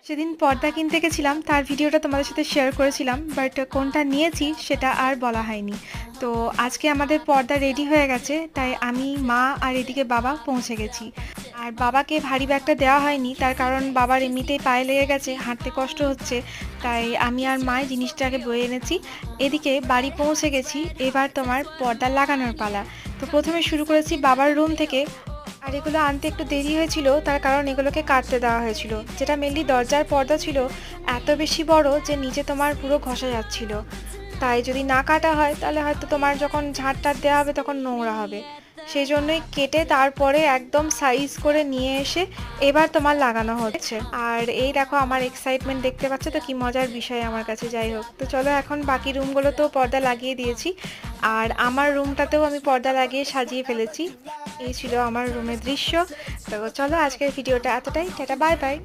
সেদিন পর্দা কিনতে গেছিলাম, তার ভিডিওটা তোমাদের সাথে শেয়ার করেছিলাম, বাট কোনটা নিয়েছি সেটা আর বলা হয়নি। তো আজকে আমাদের পর্দা রেডি হয়ে গেছে, তাই আমি, মা আর এদিকে বাবা পৌঁছে গেছি। আর বাবাকে ভারী ব্যাগটা দেওয়া হয়নি, তার কারণ বাবার এমনিতেই পায়ে লেগে গেছে, হাঁটতে কষ্ট হচ্ছে। তাই আমি আর মা জিনিসটাকে বয়ে এনেছি। এদিকে বাড়ি পৌঁছে গেছি, এবার তোমার পর্দা লাগানোর পালা। তো প্রথমে শুরু করেছি বাবার রুম থেকে। আর এগুলো আনতে একটু দেরি হয়েছিল, তার কারণ এগুলোকে কাটতে দেওয়া হয়েছিল। যেটা মেনলি দরজার পর্দা ছিল, এত বেশি বড় যে নিচে তোমার পুরো ঘষা যাচ্ছিল। তাই যদি না কাটা হয় তাহলে হয়তো তোমার যখন ঝাঁট টাট দেওয়া হবে তখন নোংরা হবে। সেই জন্যই কেটে তারপরে একদম সাইজ করে নিয়ে এসে এবার তোমার লাগানো হচ্ছে। আর এই দেখো আমার এক্সাইটমেন্ট, দেখতে পাচ্ছ তো কি মজার বিষয় আমার কাছে। যাই হোক, তো চলো এখন বাকি রুমগুলোতেও পর্দা লাগিয়ে দিয়েছি, আর আমার রুমটাতেও আমি পর্দা লাগিয়ে সাজিয়ে ফেলেছি। এই ছিল আমার রুমের দৃশ্য। তো চলো আজকের ভিডিওটা এতটাই, টাটা, বাই বাই।